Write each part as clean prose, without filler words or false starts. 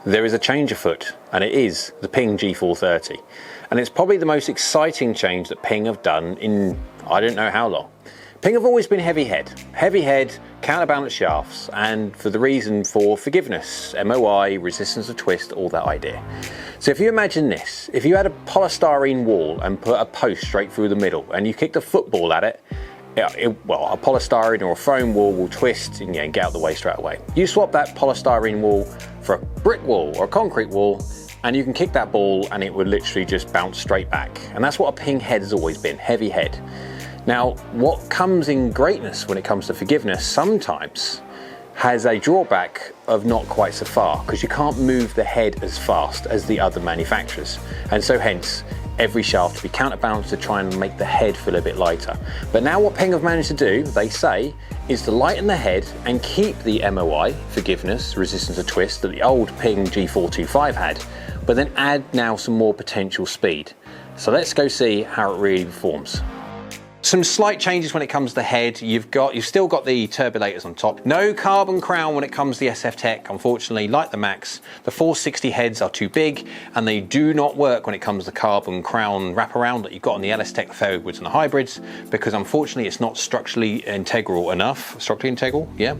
there is a change afoot, and it is the Ping G430. And it's probably the most exciting change that Ping have done in I don't know how long. Ping have always been heavy head, counterbalance shafts, and for the reason for forgiveness, MOI, resistance to twist, all that idea. So if you imagine this, if you had a polystyrene wall and put a post straight through the middle and you kicked a football at it, well, a polystyrene or a foam wall will twist and get out the way straight away. You swap that polystyrene wall for a brick wall or a concrete wall, and you can kick that ball and it would literally just bounce straight back. And that's what a Ping head has always been, heavy head. Now, what comes in greatness when it comes to forgiveness sometimes has a drawback of not quite so far, because you can't move the head as fast as the other manufacturers. And so hence, every shaft to be counterbalanced to try and make the head feel a bit lighter. But now what Ping have managed to do, they say, is to lighten the head and keep the MOI, forgiveness, resistance to twist, that the old Ping G425 had, but then add now some more potential speed. So let's go see how it really performs. Some slight changes when it comes to the head. You've still got the turbulators on top. No carbon crown when it comes to the SF Tech, unfortunately, like the Max. The 460 heads are too big, and they do not work when it comes to carbon crown wraparound that you've got on the LS Tech, the Fairwoods and the hybrids, because unfortunately it's not structurally integral enough. Structurally integral, yeah.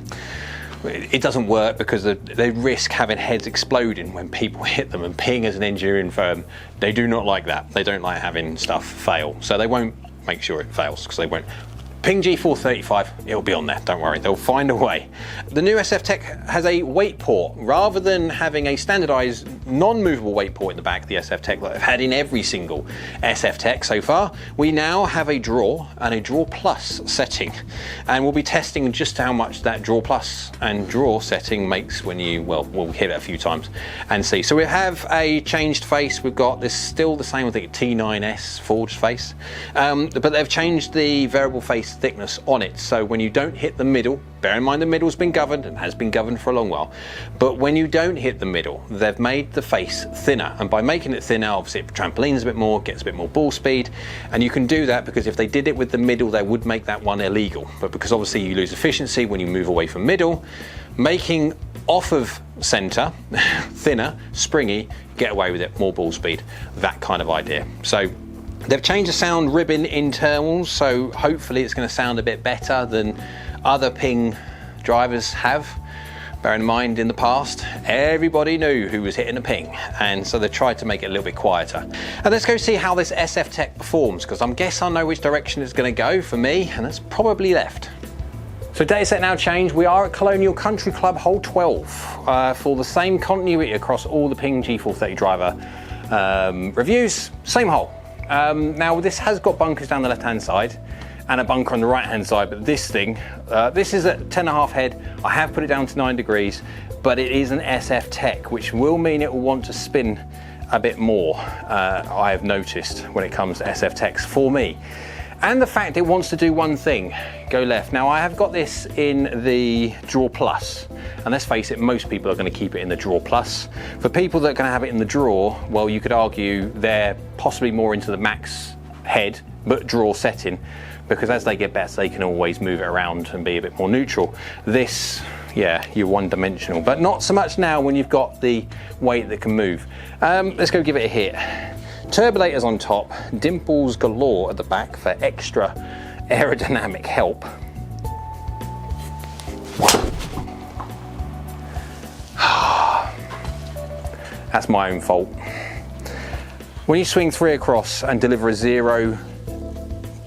It doesn't work because they risk having heads exploding when people hit them, and Ping as an engineering firm, they do not like that. They don't like having stuff fail, so they won't make sure it fails, because they won't. Ping G435, it'll be on there, don't worry, they'll find a way. The new SF Tech has a weight port. Rather than having a standardized non-movable weight port in the back of the SF Tech that I've had in every single SF Tech so far, we now have a draw and a draw plus setting. And we'll be testing just how much that draw plus and draw setting makes when you, well, we'll hit it a few times and see. So we have a changed face. We've got this still the same, I think, T9S forged face, but they've changed the variable face thickness on it, so when you don't hit the middle, bear in mind the middle's been governed and has been governed for a long while, but when you don't hit the middle, they've made the face thinner, and by making it thinner, obviously it trampolines a bit more, gets a bit more ball speed, and you can do that because if they did it with the middle, they would make that one illegal, but because obviously you lose efficiency when you move away from middle, making off of center thinner, springy, get away with it, more ball speed, that kind of idea. So they've changed the sound ribbon internals, so hopefully it's going to sound a bit better than other Ping drivers have. Bear in mind, in the past, everybody knew who was hitting a Ping, and so they tried to make it a little bit quieter. And let's go see how this SF Tech performs, because I guess I know which direction it's going to go for me, and that's probably left. So data set now changed. We are at Colonial Country Club, hole 12, for the same continuity across all the Ping G430 driver reviews, same hole. Now this has got bunkers down the left hand side and a bunker on the right hand side, but this thing, this is at 10.5 head. I have put it down to 9 degrees, but it is an SF Tech, which will mean it will want to spin a bit more, I have noticed, when it comes to SF Techs for me. And the fact it wants to do one thing, go left. Now I have got this in the Draw Plus, and let's face it, most people are going to keep it in the Draw Plus. For people that are going to have it in the Draw, well, you could argue they're possibly more into the Max head, but Draw setting, because as they get better, they can always move it around and be a bit more neutral. This, yeah, you're one-dimensional, but not so much now when you've got the weight that can move. Let's go give it a hit. Turbulators on top, dimples galore at the back for extra aerodynamic help. That's my own fault. When you swing 3 across and deliver a 0,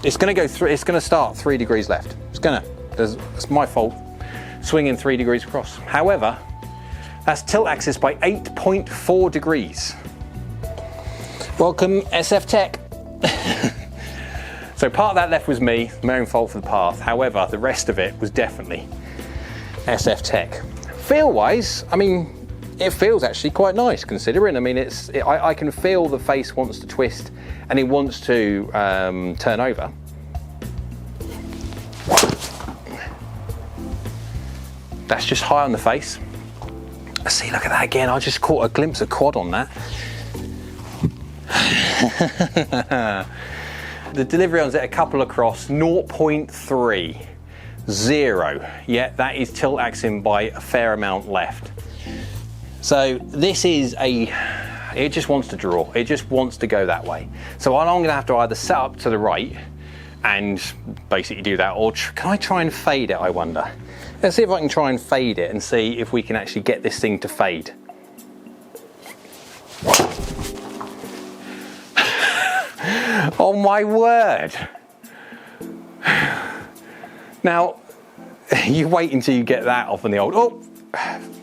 it's going to go through. It's going to start 3 degrees left. It's my fault, swinging 3 degrees across. However, that's tilt axis by 8.4 degrees. Welcome, SF Tech. So part of that left was me, my own fault for the path. However, the rest of it was definitely SF Tech. Feel-wise, I mean, it feels actually quite nice considering. I mean, I can feel the face wants to twist and it wants to turn over. That's just high on the face. See, look at that again. I just caught a glimpse of quad on that. The delivery on's at a couple across, 0.3, 0. Yeah, that is tilt axing by a fair amount left. So this is it just wants to draw. It just wants to go that way. So I'm gonna have to either set up to the right and basically do that, or can I try and fade it, I wonder? Let's see if I can try and fade it and see if we can actually get this thing to fade. Oh my word. Now, you wait until you get that off on the old, oh,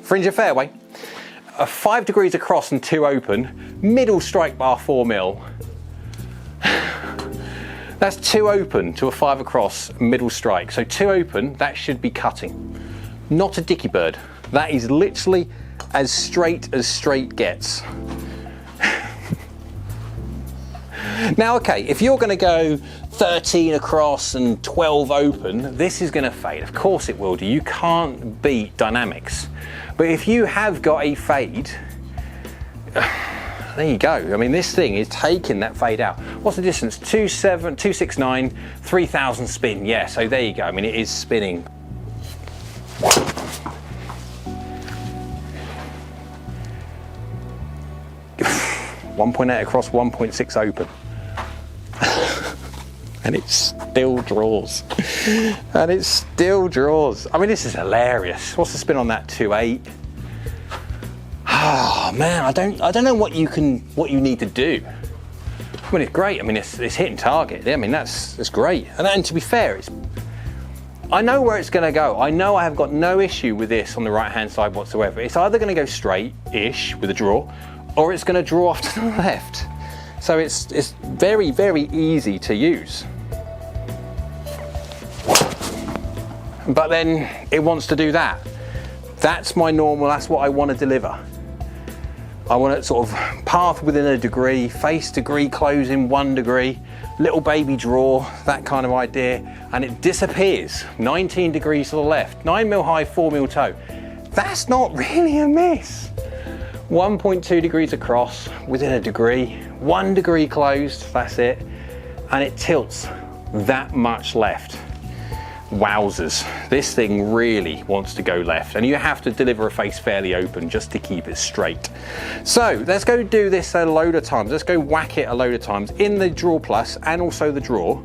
fringe of fairway. 5 degrees across and 2 open, middle strike bar 4 mil. That's 2 open to a 5 across middle strike. So 2 open, that should be cutting. Not a dicky bird. That is literally as straight gets. Now, okay, if you're gonna go 13 across and 12 open, this is gonna fade. Of course it will do. You can't beat dynamics. But if you have got a fade, there you go. I mean, this thing is taking that fade out. What's the distance? 269, 3,000 spin. Yeah, so there you go. I mean, it is spinning. 1.8 across, 1.6 open. And it still draws. And it still draws. I mean, this is hilarious. What's the spin on that? 2.8. Oh man, I don't know what you need to do. I mean, it's great. I mean, it's hitting target. I mean, that's great. And to be fair, I know where it's going to go. I know I have got no issue with this on the right hand side whatsoever. It's either going to go straight-ish with a draw, or it's going to draw off to the left. So it's very, very easy to use. But then it wants to do that. That's my normal, that's what I want to deliver. I want it sort of path within a degree, face degree closing 1 degree, little baby draw, that kind of idea, and it disappears 19 degrees to the left, 9 mil high, 4 mil toe. That's not really a miss. 1.2 degrees across within a degree, 1 degree closed, that's it, and it tilts that much left. Wowzers, this thing really wants to go left, and you have to deliver a face fairly open just to keep it straight. So let's go do this a load of times. Let's go whack it a load of times in the draw plus and also the draw,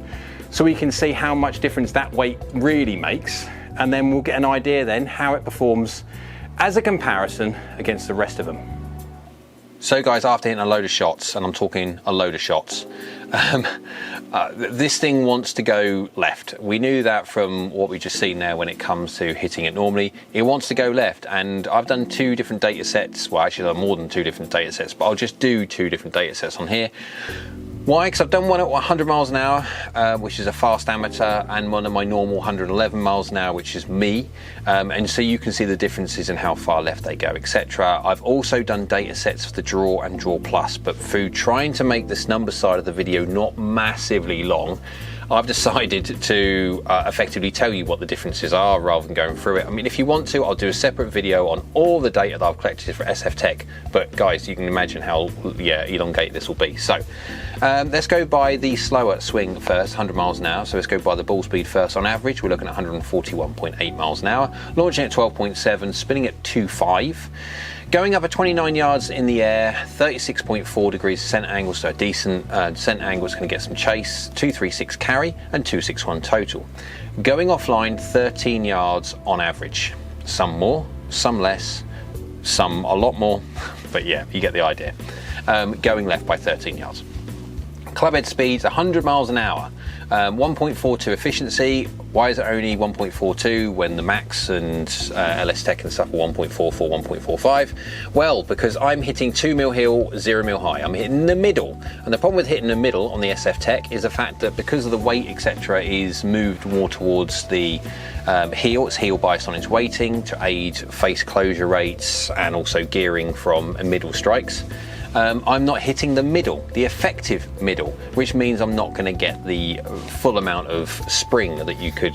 so we can see how much difference that weight really makes, and then we'll get an idea then how it performs as a comparison against the rest of them. So guys, after hitting a load of shots, and I'm talking a load of shots, this thing wants to go left. We knew that from what we just seen there when it comes to hitting it normally. It wants to go left, and I've done 2 different data sets. Well, actually, I've done more than 2 different data sets, but I'll just do 2 different data sets on here. Why? Because I've done one at 100 miles an hour, which is a fast amateur, and one at my normal 111 miles an hour, which is me. And so you can see the differences in how far left they go, etc. I've also done data sets for the draw and draw plus, but through trying to make this number side of the video not massively long, I've decided to effectively tell you what the differences are rather than going through it. I mean, if you want to, I'll do a separate video on all the data that I've collected for SF Tech, but guys, you can imagine how elongated this will be. So let's go by the slower swing first, 100 miles an hour. So let's go by the ball speed first. On average, we're looking at 141.8 miles an hour, launching at 12.7, spinning at 2.5. Going up at 29 yards in the air, 36.4 degrees descent angle, so a decent descent angle is going to get some chase, 236 carry and 261 total. Going offline, 13 yards on average. Some more, some less, some a lot more, but yeah, you get the idea. Going left by 13 yards. Clubhead speeds 100 miles an hour, 1.42 efficiency. Why is it only 1.42 when the Max and LS Tech and stuff are 1.44, 1.45? Well, because I'm hitting 2 mil hill, 0 mil high. I'm hitting the middle. And the problem with hitting the middle on the SF Tech is the fact that because of the weight, etc., is moved more towards the heel. It's heel biased on its weighting to aid face closure rates and also gearing from middle strikes. I'm not hitting the middle, the effective middle, which means I'm not going to get the full amount of spring that you could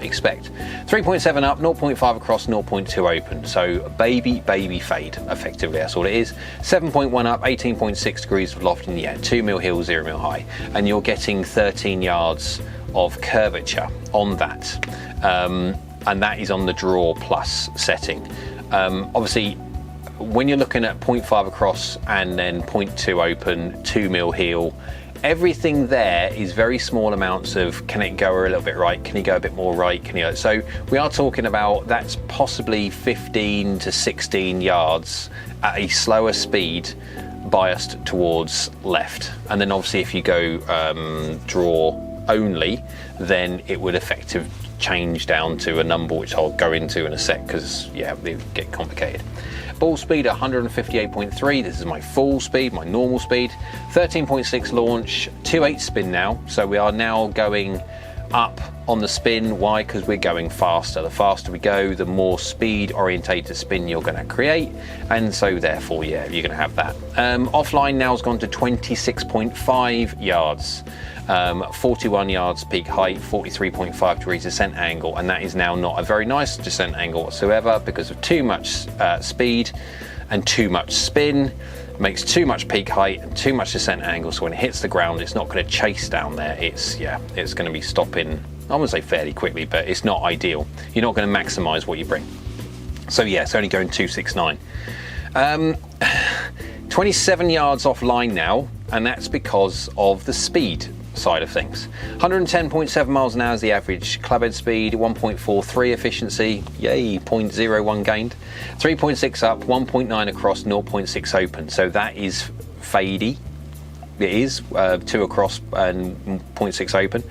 expect. 3.7 up, 0.5 across, 0.2 open. So baby fade, effectively, that's all it is. 7.1 up, 18.6 degrees of loft in the air, 2 mil hill, 0 mil high. And you're getting 13 yards of curvature on that. And that is on the draw plus setting. Obviously, when you're looking at 0.5 across and then 0.2 open, 2 mil heel, everything there is very small amounts of, can it go a little bit right, can you go a bit more right, can you, so we are talking about that's possibly 15 to 16 yards at a slower speed biased towards left. And then obviously if you go draw only, then it would effectively change down to a number which I'll go into in a sec, because yeah, it get complicated. Ball speed 158.3, this is my full speed, my normal speed. 13.6 launch, 2.8 spin now, so we are now going up on the spin. Why? Because we're going faster. The faster we go, the more speed orientated spin you're going to create, and so therefore, yeah, you're going to have that. Offline now has gone to 26.5 yards. 41 yards peak height, 43.5 degrees descent angle, and that is now not a very nice descent angle whatsoever because of too much speed and too much spin. It makes too much peak height and too much descent angle, so when it hits the ground it's not going to chase down there. It's going to be stopping, I wouldn't say fairly quickly, but it's not ideal. You're not going to maximize what you bring. So yeah, it's only going 269. 27 yards offline now, and that's because of the speed side of things. 110.7 miles an hour is the average clubhead speed, 1.43 efficiency, yay, 0.01 gained, 3.6 up, 1.9 across, 0.6 open, so that is fadey. It is 2 across and 0.6 open.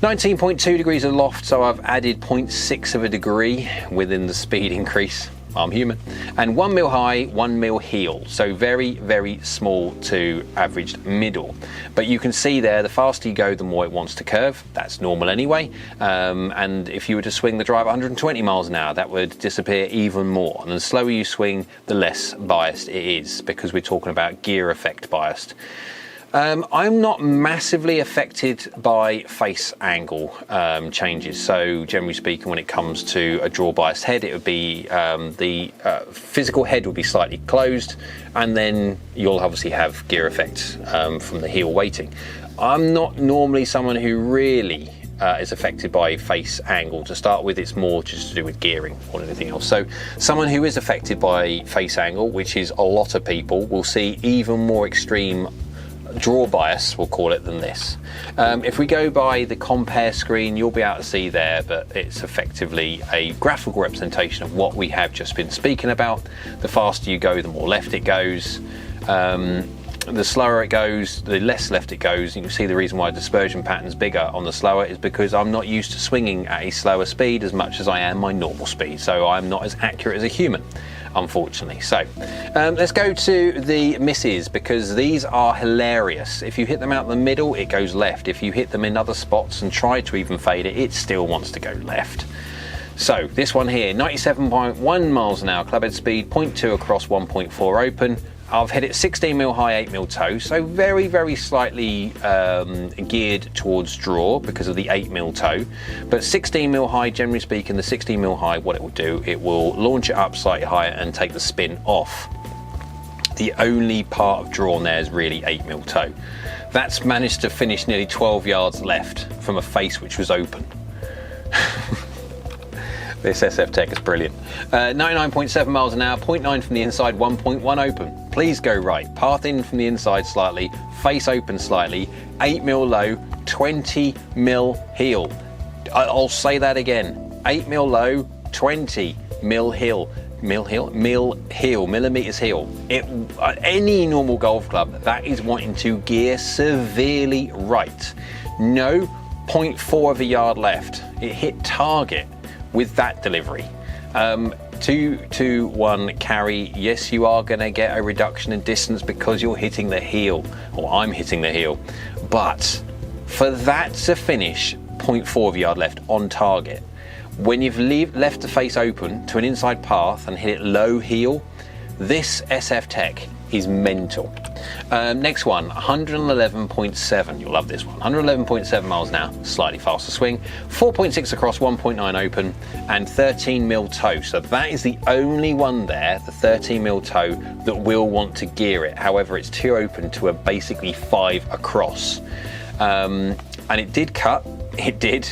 19.2 degrees of loft, so I've added 0.6 of a degree within the speed increase. I'm human. And 1 mil high, 1 mil heel. So very, very small to averaged middle. But you can see there, the faster you go, the more it wants to curve. That's normal anyway. And if you were to swing the drive 120 miles an hour, that would disappear even more. And the slower you swing, the less biased it is, because we're talking about gear effect biased. I'm not massively affected by face angle changes. So generally speaking, when it comes to a draw biased head, it would be the physical head will be slightly closed, and then you'll obviously have gear effect from the heel weighting. I'm not normally someone who really is affected by face angle. To start with, it's more just to do with gearing or anything else. So someone who is affected by face angle, which is a lot of people, will see even more extreme draw bias, we'll call it, than this. If we go by the compare screen, you'll be able to see there, but it's effectively a graphical representation of what we have just been speaking about. The faster you go, the more left it goes. The slower it goes, the less left it goes. You can see the reason why dispersion pattern's bigger on the slower is because I'm not used to swinging at a slower speed as much as I am my normal speed, so I'm not as accurate as a human, unfortunately. So let's go to the misses, because these are hilarious. If you hit them out the middle, it goes left. If you hit them in other spots and try to even fade it, it still wants to go left. So this one here, 97.1 miles an hour clubhead speed, 0.2 across, 1.4 open. I've hit it 16 mil high, 8 mil toe, so very, very slightly geared towards draw because of the 8 mil toe. But 16 mil high, generally speaking, the 16 mil high, what it will do, it will launch it up slightly higher and take the spin off. The only part of draw on there is really 8 mil toe. That's managed to finish nearly 12 yards left from a face which was open. This SF Tech is brilliant. 99.7 miles an hour, 0.9 from the inside, 1.1 open. Please go right. Path in from the inside slightly, face open slightly, 8 mil low, 20 mil heel. I'll say that again. 8 mil low, 20 mil heel. Millimeters heel. Any normal golf club, that is wanting to gear severely right. No 0.4 of a yard left. It hit target with that delivery. 2-2-1 carry, yes, you are going to get a reduction in distance because you're hitting the heel, or I'm hitting the heel, but for that to finish 0.4 of a yard left on target, when you've left the face open to an inside path and hit it low heel, this SF Tech is mental. Next one, 111.7, you'll love this one, 111.7 miles an hour, slightly faster swing, 4.6 across, 1.9 open, and 13 mil toe. So that is the only one there, the 13 mil toe, that will want to gear it. However, it's too open to a basically 5 across. And it did cut, it did,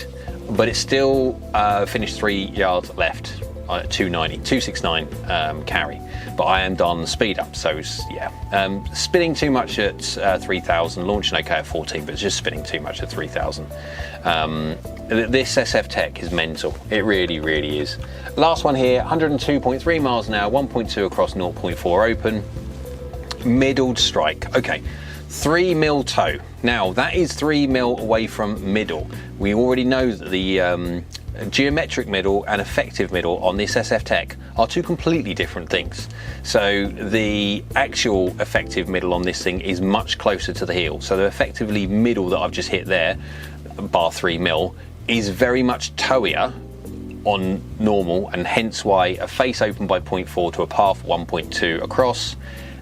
but it still finished 3 yards left 269 carry, but I am done speed up, so yeah, spinning too much at 3000, launching okay at 14, but it's just spinning too much at 3000. This SF Tech is mental, it really, really is. Last one here, 102.3 miles an hour, 1.2 across, 0.4 open, middled strike. Okay, 3 mil toe. Now that is 3 mil away from middle. We already know that the geometric middle and effective middle on this SF Tech are two completely different things. So the actual effective middle on this thing is much closer to the heel. So the effectively middle that I've just hit there, bar 3 mil, is very much toeier on normal, and hence why a face open by 0.4 to a path 1.2 across.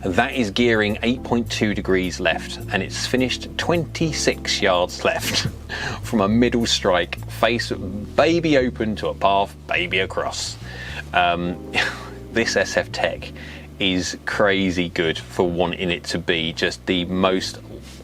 That is gearing 8.2 degrees left, and it's finished 26 yards left from a middle strike, face baby open to a path baby across. This SF Tech is crazy good for wanting it to be just the most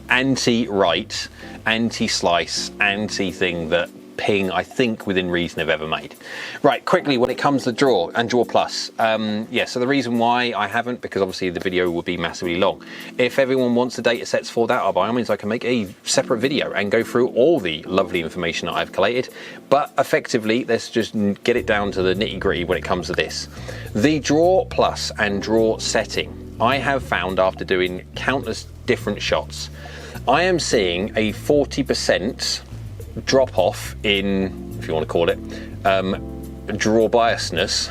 anti-right, anti-slice, anti-thing that Ping, I think, within reason, have ever made. Right, quickly, when it comes to draw and draw plus, yeah, so the reason why I haven't, because obviously the video would be massively long. If everyone wants the data sets for that, by all means I can make a separate video and go through all the lovely information that I've collated, but effectively let's just get it down to the nitty gritty when it comes to this. The draw plus and draw setting, I have found after doing countless different shots, I am seeing a 40% drop off in, if you want to call it, draw biasness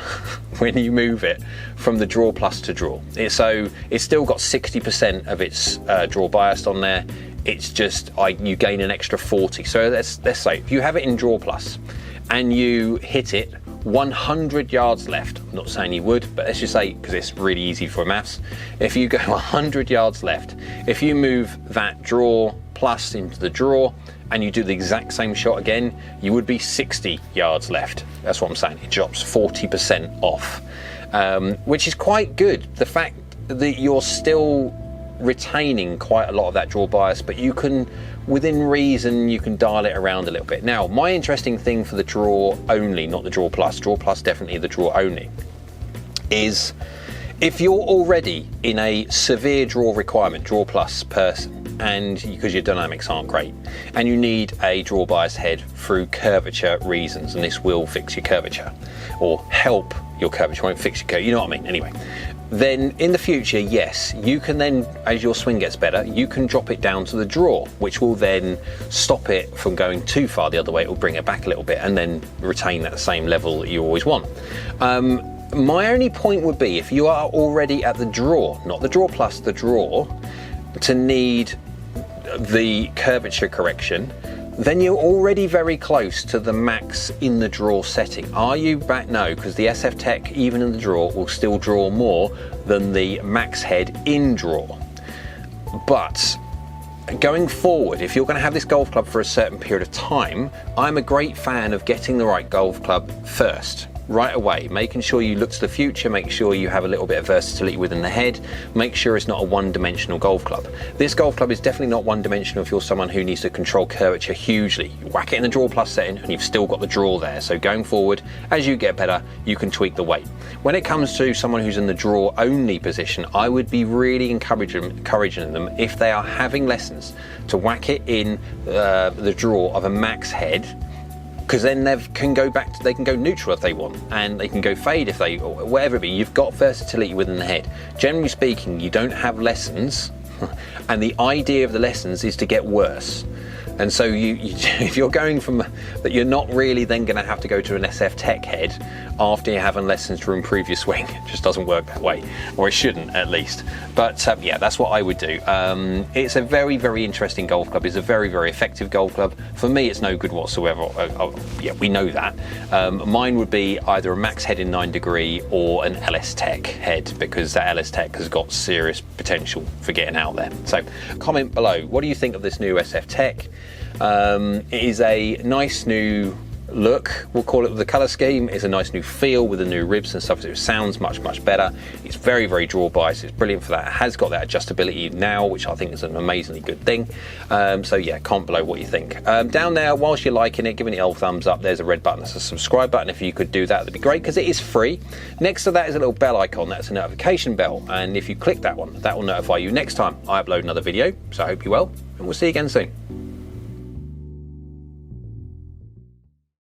when you move it from the draw plus to draw. So it's still got 60% of its draw biased on there. It's just you gain an extra 40. So let's say if you have it in draw plus and you hit it 100 yards left, I'm not saying you would, but let's just say, because it's really easy for maths, if you go 100 yards left, if you move that draw plus into the draw and you do the exact same shot again, you would be 60 yards left. That's what I'm saying. It drops 40% off, which is quite good. The fact that you're still retaining quite a lot of that draw bias, but you can, within reason, you can dial it around a little bit. Now, my interesting thing for the draw only, not the draw plus definitely the draw only, is if you're already in a severe draw requirement, draw plus person, and because your dynamics aren't great, and you need a draw bias head through curvature reasons, and this will fix your curvature, or help your curvature, won't fix your curvature, you know what I mean? Anyway, then in the future, yes, you can then, as your swing gets better, you can drop it down to the draw, which will then stop it from going too far the other way. It will bring it back a little bit and then retain that same level that you always want. My only point would be, if you are already at the draw, not the draw plus, the draw, to need the curvature correction, then you're already very close to the max in the draw setting. Are you back? No, because the SF Tech, even in the draw, will still draw more than the max head in draw. But going forward, if you're going to have this golf club for a certain period of time, I'm a great fan of getting the right golf club first, right away, making sure you look to the future, make sure you have a little bit of versatility within the head, make sure it's not a one-dimensional golf club. This golf club is definitely not one-dimensional if you're someone who needs to control curvature hugely. You whack it in the draw plus setting and you've still got the draw there. So going forward, as you get better, you can tweak the weight. When it comes to someone who's in the draw only position, I would be really encouraging them, if they are having lessons, to whack it in the draw of a max head, because then they can go back to, they can go neutral if they want, and they can go fade if they, or whatever it be. You've got versatility within the head. Generally speaking, you don't have lessons, and the idea of the lessons is to get worse. And so if you're going from that, you're not really then going to have to go to an SF Tech head after you're having lessons to improve your swing. It just doesn't work that way, or it shouldn't at least. But yeah, that's what I would do. It's a very, very interesting golf club. It's a very, very effective golf club. For me, it's no good whatsoever. Yeah, we know that. Mine would be either a max head in 9 degree or an LS Tech head, because that LS Tech has got serious potential for getting out there. So comment below, what do you think of this new SF Tech? It is a nice new look, we'll call it, with the color scheme. It's a nice new feel with the new ribs and stuff, so it sounds much better. It's very draw bias, it's brilliant for that. It has got that adjustability now, which I think is an amazingly good thing. So yeah, comment below what you think. Down there, whilst you're liking it, giving it a thumbs up, there's a red button, that's a subscribe button. If you could do that, that'd be great, because it is free. Next to that is a little bell icon, that's a notification bell, and if you click that one, that will notify you next time I upload another video. So I hope you're well, and we'll see you again soon.